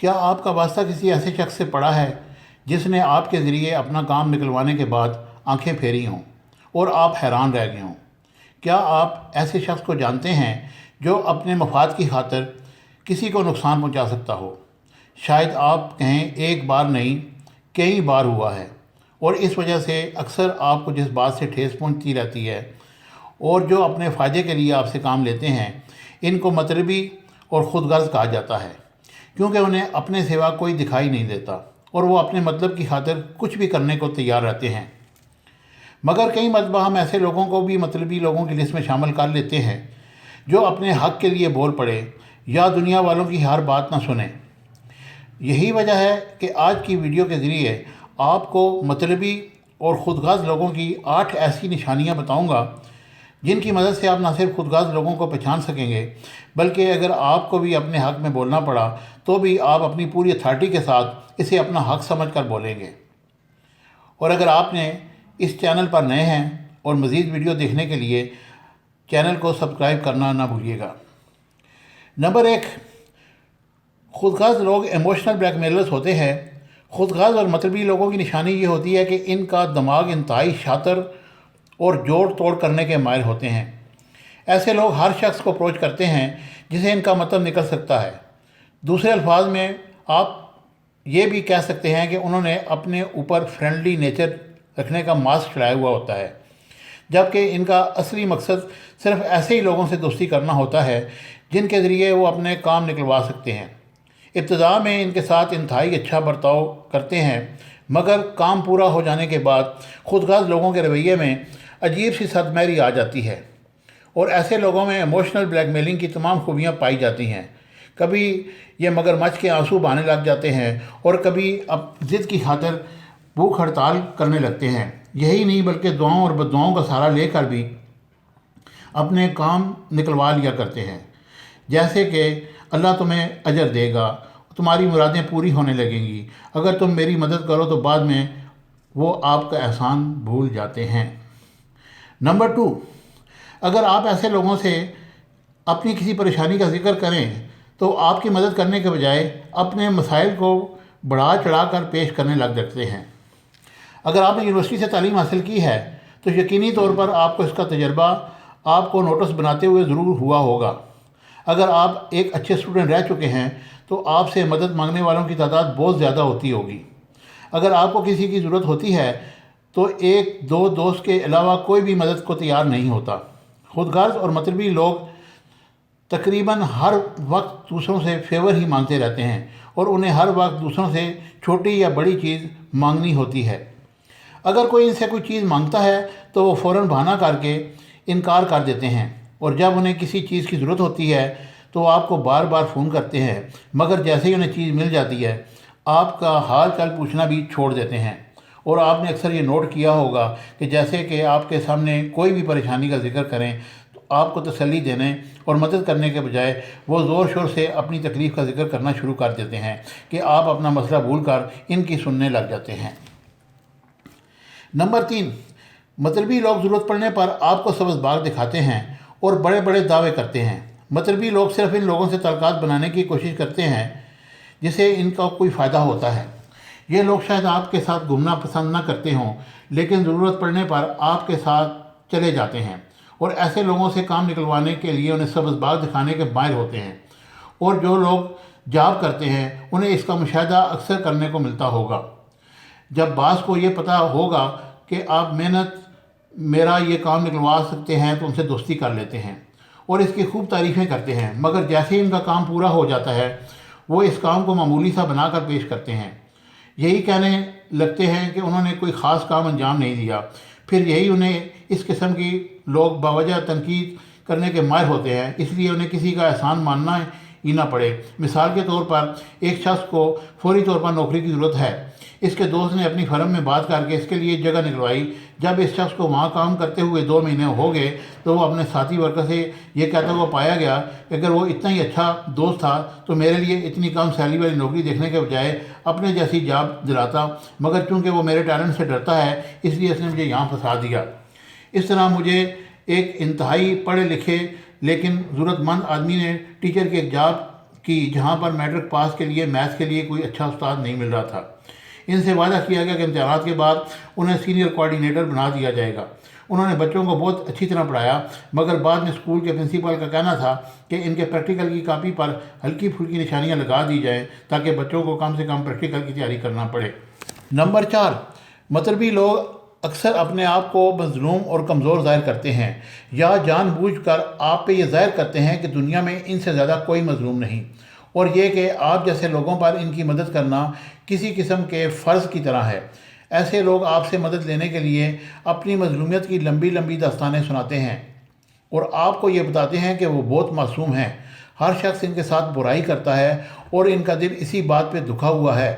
کیا آپ کا واسطہ کسی ایسے شخص سے پڑا ہے جس نے آپ کے ذریعے اپنا کام نکلوانے کے بعد آنکھیں پھیری ہوں اور آپ حیران رہ گئے ہوں؟ کیا آپ ایسے شخص کو جانتے ہیں جو اپنے مفاد کی خاطر کسی کو نقصان پہنچا سکتا ہو؟ شاید آپ کہیں ایک بار نہیں، کئی بار ہوا ہے، اور اس وجہ سے اکثر آپ کو جس بات سے ٹھیس پہنچتی رہتی ہے اور جو اپنے فائدے کے لیے آپ سے کام لیتے ہیں، ان کو مطلبی اور خود غرض کہا جاتا ہے، کیونکہ انہیں اپنے سوا کوئی دکھائی نہیں دیتا اور وہ اپنے مطلب کی خاطر کچھ بھی کرنے کو تیار رہتے ہیں۔ مگر کئی مرتبہ ہم ایسے لوگوں کو بھی مطلبی لوگوں کی لسٹ میں شامل کر لیتے ہیں جو اپنے حق کے لیے بول پڑے یا دنیا والوں کی ہر بات نہ سنیں۔ یہی وجہ ہے کہ آج کی ویڈیو کے ذریعے آپ کو مطلبی اور خود غرض لوگوں کی 8 ایسی نشانیاں بتاؤں گا جن کی مدد سے آپ نہ صرف خود غرض لوگوں کو پہچان سکیں گے، بلکہ اگر آپ کو بھی اپنے حق میں بولنا پڑا تو بھی آپ اپنی پوری اتھارٹی کے ساتھ اسے اپنا حق سمجھ کر بولیں گے۔ اور اگر آپ نے اس چینل پر نئے ہیں اور مزید ویڈیو دیکھنے کے لیے چینل کو سبسکرائب کرنا نہ بھولیے گا۔ نمبر 1، خود غرض لوگ ایموشنل بلیک میلرز ہوتے ہیں۔ خود غرض اور مطلبی لوگوں کی نشانی یہ ہوتی ہے کہ ان کا دماغ انتہائی شاطر اور جوڑ توڑ کرنے کے مائل ہوتے ہیں۔ ایسے لوگ ہر شخص کو اپروچ کرتے ہیں جسے ان کا مطلب نکل سکتا ہے۔ دوسرے الفاظ میں آپ یہ بھی کہہ سکتے ہیں کہ انہوں نے اپنے اوپر فرینڈلی نیچر رکھنے کا ماسک چڑھایا ہوا ہوتا ہے، جبکہ ان کا اصلی مقصد صرف ایسے ہی لوگوں سے دوستی کرنا ہوتا ہے جن کے ذریعے وہ اپنے کام نکلوا سکتے ہیں۔ ابتداء میں ان کے ساتھ انتہائی اچھا برتاؤ کرتے ہیں، مگر کام پورا ہو جانے کے بعد خود غرض لوگوں کے رویے میں عجیب سی سد مہری آ جاتی ہے، اور ایسے لوگوں میں ایموشنل بلیک میلنگ کی تمام خوبیاں پائی جاتی ہیں۔ کبھی یہ مگرمچھ کے آنسو بہانے لگ جاتے ہیں اور کبھی اب ضد کی خاطر بھوک ہڑتال کرنے لگتے ہیں۔ یہی نہیں بلکہ دعاؤں اور بددعاؤں کا سہارا لے کر بھی اپنے کام نکلوا لیا کرتے ہیں، جیسے کہ اللہ تمہیں اجر دے گا، تمہاری مرادیں پوری ہونے لگیں گی، اگر تم میری مدد کرو تو بعد میں وہ آپ کا احسان بھول جاتے ہیں۔ نمبر 2، اگر آپ ایسے لوگوں سے اپنی کسی پریشانی کا ذکر کریں تو آپ کی مدد کرنے کے بجائے اپنے مسائل کو بڑھا چڑھا کر پیش کرنے لگ جاتے ہیں۔ اگر آپ نے یونیورسٹی سے تعلیم حاصل کی ہے تو یقینی طور پر آپ کو اس کا تجربہ آپ کو نوٹس بناتے ہوئے ضرور ہوا ہوگا۔ اگر آپ ایک اچھے اسٹوڈنٹ رہ چکے ہیں تو آپ سے مدد مانگنے والوں کی تعداد بہت زیادہ ہوتی ہوگی۔ اگر آپ کو کسی کی ضرورت ہوتی ہے تو ایک دو دوست کے علاوہ کوئی بھی مدد کو تیار نہیں ہوتا۔ خود غرض اور مطلبی لوگ تقریباً ہر وقت دوسروں سے فیور ہی مانگتے رہتے ہیں اور انہیں ہر وقت دوسروں سے چھوٹی یا بڑی چیز مانگنی ہوتی ہے۔ اگر کوئی ان سے کوئی چیز مانگتا ہے تو وہ فوراً بہانہ کر کے انکار کر دیتے ہیں، اور جب انہیں کسی چیز کی ضرورت ہوتی ہے تو آپ کو بار بار فون کرتے ہیں، مگر جیسے ہی انہیں چیز مل جاتی ہے آپ کا حال چال پوچھنا بھی چھوڑ دیتے ہیں۔ اور آپ نے اکثر یہ نوٹ کیا ہوگا کہ جیسے کہ آپ کے سامنے کوئی بھی پریشانی کا ذکر کریں تو آپ کو تسلی دینے اور مدد کرنے کے بجائے وہ زور شور سے اپنی تکلیف کا ذکر کرنا شروع کر دیتے ہیں کہ آپ اپنا مسئلہ بھول کر ان کی سننے لگ جاتے ہیں۔ نمبر 3، مطلبی لوگ ضرورت پڑنے پر آپ کو سبز باغ دکھاتے ہیں اور بڑے بڑے دعوے کرتے ہیں۔ مطلبی لوگ صرف ان لوگوں سے تعلقات بنانے کی کوشش کرتے ہیں جسے ان کا کوئی فائدہ ہوتا ہے۔ یہ لوگ شاید آپ کے ساتھ گھومنا پسند نہ کرتے ہوں، لیکن ضرورت پڑنے پر آپ کے ساتھ چلے جاتے ہیں، اور ایسے لوگوں سے کام نکلوانے کے لیے انہیں سبز باغ دکھانے کے مائل ہوتے ہیں۔ اور جو لوگ جاب کرتے ہیں انہیں اس کا مشاہدہ اکثر کرنے کو ملتا ہوگا۔ جب باس کو یہ پتہ ہوگا کہ آپ محنت میرا یہ کام نکلوا سکتے ہیں تو ان سے دوستی کر لیتے ہیں اور اس کی خوب تعریفیں کرتے ہیں، مگر جیسے ہی ان کا کام پورا ہو جاتا ہے وہ اس کام کو معمولی سا بنا کر پیش کرتے ہیں۔ یہی کہنے لگتے ہیں کہ انہوں نے کوئی خاص کام انجام نہیں دیا۔ پھر یہی انہیں اس قسم کی لوگ باوجہ تنقید کرنے کے ماہر ہوتے ہیں، اس لیے انہیں کسی کا احسان ماننا ہی نہ پڑے۔ مثال کے طور پر ایک شخص کو فوری طور پر نوکری کی ضرورت ہے۔ اس کے دوست نے اپنی فرم میں بات کر کے اس کے لیے جگہ نکلوائی۔ جب اس شخص کو وہاں کام کرتے ہوئے 2 مہینے ہو گئے تو وہ اپنے ساتھی ورکر سے یہ کہتا ہوا پایا گیا کہ اگر وہ اتنا ہی اچھا دوست تھا تو میرے لیے اتنی کم سیلری والی نوکری دیکھنے کے بجائے اپنے جیسی جاب دلاتا، مگر چونکہ وہ میرے ٹیلنٹ سے ڈرتا ہے اس لیے اس نے مجھے یہاں پھنسا دیا۔ اس طرح مجھے ایک انتہائی پڑھے لکھے لیکن ضرورت مند آدمی نے ٹیچر کی ایک جاب کی جہاں پر میٹرک پاس کے لیے میتھس کے لیے کوئی اچھا استاد نہیں مل رہا تھا۔ ان سے وعدہ کیا گیا کہ امتحانات کے بعد انہیں سینئر کوآرڈینیٹر بنا دیا جائے گا۔ انہوں نے بچوں کو بہت اچھی طرح پڑھایا، مگر بعد میں اسکول کے پرنسپل کا کہنا تھا کہ ان کے پریکٹیکل کی کاپی پر ہلکی پھلکی نشانیاں لگا دی جائیں تاکہ بچوں کو کم سے کم پریکٹیکل کی تیاری کرنا پڑے۔ نمبر 4، مطلبی لوگ اکثر اپنے آپ کو مظلوم اور کمزور ظاہر کرتے ہیں یا جان بوجھ کر آپ پہ یہ ظاہر کرتے ہیں کہ دنیا میں ان سے زیادہ کوئی مظلوم نہیں، اور یہ کہ آپ جیسے لوگوں پر ان کی مدد کرنا کسی قسم کے فرض کی طرح ہے۔ ایسے لوگ آپ سے مدد لینے کے لیے اپنی مظلومیت کی لمبی لمبی داستانیں سناتے ہیں اور آپ کو یہ بتاتے ہیں کہ وہ بہت معصوم ہیں۔ ہر شخص ان کے ساتھ برائی کرتا ہے اور ان کا دل اسی بات پہ دکھا ہوا ہے،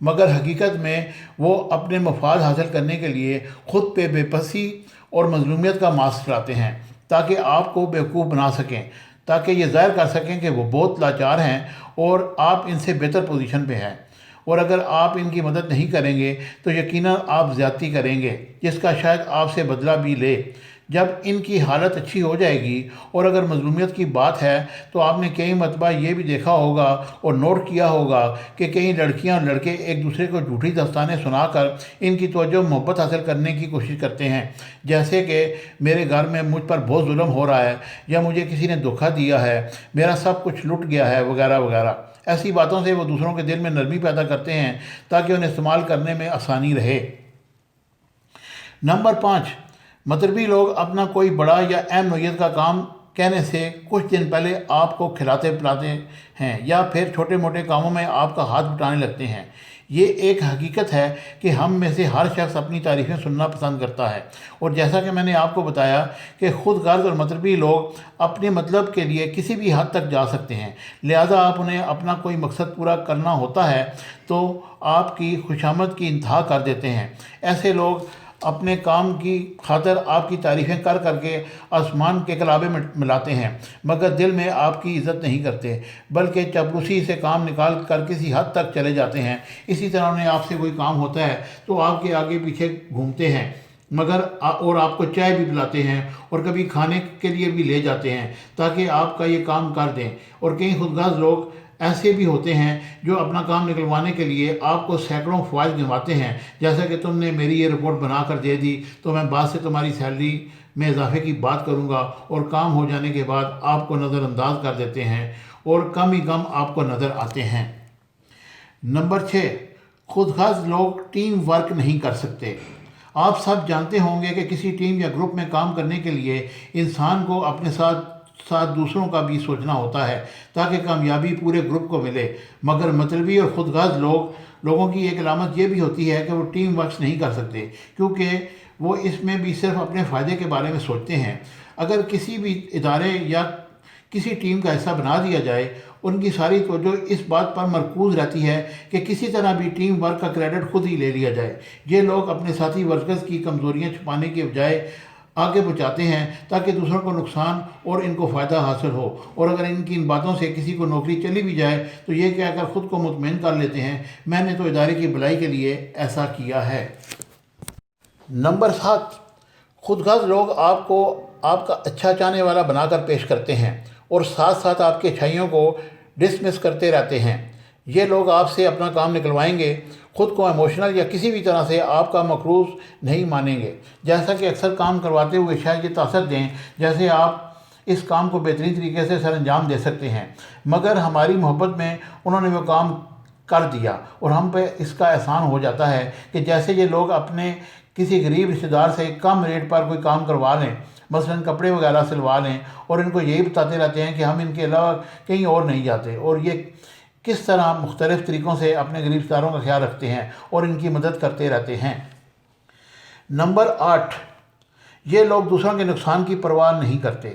مگر حقیقت میں وہ اپنے مفاد حاصل کرنے کے لیے خود پہ بے بسی اور مظلومیت کا ماسک چلاتے ہیں تاکہ آپ کو بیوقوف بنا سکیں، تاکہ یہ ظاہر کر سکیں کہ وہ بہت لاچار ہیں اور آپ ان سے بہتر پوزیشن پہ ہیں۔ اور اگر آپ ان کی مدد نہیں کریں گے تو یقیناً آپ زیادتی کریں گے، جس کا شاید آپ سے بدلہ بھی لے۔ جب ان کی حالت اچھی ہو جائے گی، اور اگر مظلومیت کی بات ہے تو آپ نے کئی مرتبہ یہ بھی دیکھا ہوگا اور نوٹ کیا ہوگا کہ کئی لڑکیاں اور لڑکے ایک دوسرے کو جھوٹی داستانیں سنا کر ان کی توجہ محبت حاصل کرنے کی کوشش کرتے ہیں، جیسے کہ میرے گھر میں مجھ پر بہت ظلم ہو رہا ہے، یا مجھے کسی نے دھوکہ دیا ہے، میرا سب کچھ لٹ گیا ہے، وغیرہ وغیرہ۔ ایسی باتوں سے وہ دوسروں کے دل میں نرمی پیدا کرتے ہیں تاکہ انہیں استعمال کرنے میں آسانی رہے۔ نمبر 5، مطلبی لوگ اپنا کوئی بڑا یا اہم نوعیت کا کام کہنے سے کچھ دن پہلے آپ کو کھلاتے پلاتے ہیں یا پھر چھوٹے موٹے کاموں میں آپ کا ہاتھ بٹانے لگتے ہیں۔ یہ ایک حقیقت ہے کہ ہم میں سے ہر شخص اپنی تعریفیں سننا پسند کرتا ہے، اور جیسا کہ میں نے آپ کو بتایا کہ خود غرض اور مطلبی لوگ اپنے مطلب کے لیے کسی بھی حد تک جا سکتے ہیں، لہذا آپ انہیں اپنا کوئی مقصد پورا کرنا ہوتا ہے تو آپ کی خوشامد کی انتہا کر دیتے ہیں۔ ایسے لوگ اپنے کام کی خاطر آپ کی تعریفیں کر کر کے آسمان کے کلابے میں ملاتے ہیں، مگر دل میں آپ کی عزت نہیں کرتے، بلکہ چاپلوسی سے کام نکال کر کسی حد تک چلے جاتے ہیں۔ اسی طرح انہیں آپ سے کوئی کام ہوتا ہے تو آپ کے آگے پیچھے گھومتے ہیں، اور آپ کو چائے بھی پلاتے ہیں اور کبھی کھانے کے لیے بھی لے جاتے ہیں تاکہ آپ کا یہ کام کر دیں۔ اور کئی خودغرض لوگ ایسے بھی ہوتے ہیں جو اپنا کام نکلوانے کے لیے آپ کو سینکڑوں فوائد گنواتے ہیں، جیسا کہ تم نے میری یہ رپورٹ بنا کر دے دی تو میں بعد سے تمہاری سیلری میں اضافے کی بات کروں گا، اور کام ہو جانے کے بعد آپ کو نظر انداز کر دیتے ہیں اور کم ہی کم آپ کو نظر آتے ہیں۔ نمبر 6، خود غرض لوگ ٹیم ورک نہیں کر سکتے۔ آپ سب جانتے ہوں گے کہ کسی ٹیم یا گروپ میں کام کرنے کے لیے انسان کو اپنے ساتھ ساتھ دوسروں کا بھی سوچنا ہوتا ہے تاکہ کامیابی پورے گروپ کو ملے، مگر مطلبی اور خود غرض لوگوں کی ایک علامت یہ بھی ہوتی ہے کہ وہ ٹیم ورکس نہیں کر سکتے، کیونکہ وہ اس میں بھی صرف اپنے فائدے کے بارے میں سوچتے ہیں۔ اگر کسی بھی ادارے یا کسی ٹیم کا حصہ بنا دیا جائے، ان کی ساری توجہ اس بات پر مرکوز رہتی ہے کہ کسی طرح بھی ٹیم ورک کا کریڈٹ خود ہی لے لیا جائے۔ یہ لوگ اپنے ساتھی ورکرز کی کمزوریاں چھپانے کے بجائے آگے بچاتے ہیں تاکہ دوسروں کو نقصان اور ان کو فائدہ حاصل ہو، اور اگر ان کی ان باتوں سے کسی کو نوکری چلی بھی جائے تو یہ کہہ کر خود کو مطمئن کر لیتے ہیں میں نے تو ادارے کی بھلائی کے لیے ایسا کیا ہے۔ نمبر 7، خود غرض لوگ آپ کو آپ کا اچھا چاہنے والا بنا کر پیش کرتے ہیں اور ساتھ ساتھ آپ کی اچھائیوں کو ڈسمس کرتے رہتے ہیں۔ یہ لوگ آپ سے اپنا کام نکلوائیں گے، خود کو ایموشنل یا کسی بھی طرح سے آپ کا مقروض نہیں مانیں گے، جیسا کہ اکثر کام کرواتے ہوئے شاید یہ تاثر دیں جیسے آپ اس کام کو بہترین طریقے سے سر انجام دے سکتے ہیں، مگر ہماری محبت میں انہوں نے وہ کام کر دیا اور ہم پہ اس کا احسان ہو جاتا ہے کہ جیسے یہ لوگ اپنے کسی غریب رشتہ دار سے کم ریٹ پر کوئی کام کروا لیں، مثلاً کپڑے وغیرہ سلوا لیں، اور ان کو یہی بتاتے رہتے ہیں کہ ہم ان کے علاوہ کہیں اور نہیں جاتے، اور یہ کس طرح مختلف طریقوں سے اپنے غریب رشتہ داروں کا خیال رکھتے ہیں اور ان کی مدد کرتے رہتے ہیں۔ نمبر 8، یہ لوگ دوسروں کے نقصان کی پرواہ نہیں کرتے۔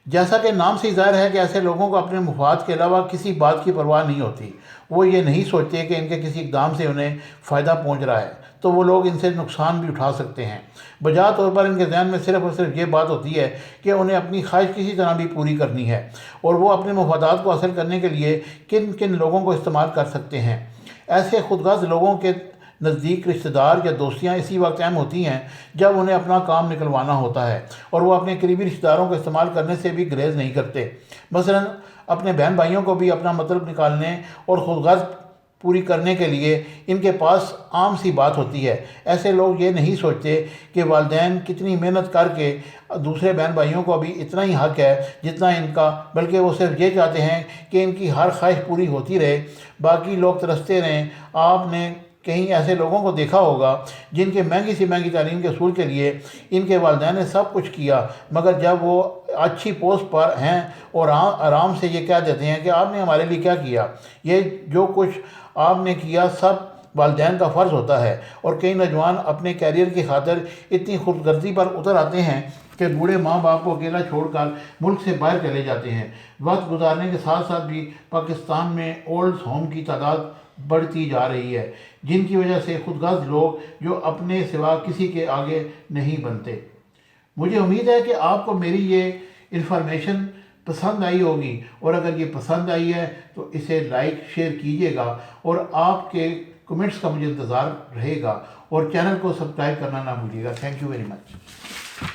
جیسا کہ نام سے ظاہر ہے کہ ایسے لوگوں کو اپنے مفاد کے علاوہ کسی بات کی پرواہ نہیں ہوتی۔ وہ یہ نہیں سوچتے کہ ان کے کسی اقدام سے انہیں فائدہ پہنچ رہا ہے تو وہ لوگ ان سے نقصان بھی اٹھا سکتے ہیں۔ بجا طور پر ان کے ذہن میں صرف اور صرف یہ بات ہوتی ہے کہ انہیں اپنی خواہش کسی طرح بھی پوری کرنی ہے، اور وہ اپنے مفادات کو حاصل کرنے کے لیے کن کن لوگوں کو استعمال کر سکتے ہیں۔ ایسے خود غرض لوگوں کے نزدیک رشتہ دار یا دوستیاں اسی وقت اہم ہوتی ہیں جب انہیں اپنا کام نکلوانا ہوتا ہے، اور وہ اپنے قریبی رشتہ داروں کو استعمال کرنے سے بھی گریز نہیں کرتے۔ مثلاً اپنے بہن بھائیوں کو بھی اپنا مطلب نکالنے اور خود غرض پوری کرنے کے لیے ان کے پاس عام سی بات ہوتی ہے۔ ایسے لوگ یہ نہیں سوچتے کہ والدین کتنی محنت کر کے دوسرے بہن بھائیوں کو بھی اتنا ہی حق ہے جتنا ان کا، بلکہ وہ صرف یہ چاہتے ہیں کہ ان کی ہر خواہش پوری ہوتی رہے، باقی لوگ ترستے رہیں۔ آپ نے کہیں ایسے لوگوں کو دیکھا ہوگا جن کے مہنگی سی مہنگی تعلیم کے حصول کے لیے ان کے والدین نے سب کچھ کیا، مگر جب وہ اچھی پوسٹ پر ہیں اور آرام سے یہ کہہ دیتے ہیں کہ آپ نے ہمارے لیے کیا کیا، یہ جو کچھ آپ نے کیا سب والدین کا فرض ہوتا ہے۔ اور کئی نوجوان اپنے کیریئر کی خاطر اتنی خود غرضی پر اتر آتے ہیں کہ بوڑھے ماں باپ کو اکیلا چھوڑ کر ملک سے باہر چلے جاتے ہیں۔ وقت گزارنے کے ساتھ ساتھ بھی پاکستان میں اولڈ ہوم کی تعداد بڑھتی جا رہی ہے، جن کی وجہ سے خود غرض لوگ جو اپنے سوا کسی کے آگے نہیں بنتے۔ مجھے امید ہے کہ آپ کو میری یہ انفارمیشن پسند آئی ہوگی، اور اگر یہ پسند آئی ہے تو اسے لائک شیئر کیجیے گا، اور آپ کے کمنٹس کا مجھے انتظار رہے گا، اور چینل کو سبسکرائب کرنا نہ بھولیے گا۔ Thank you very much.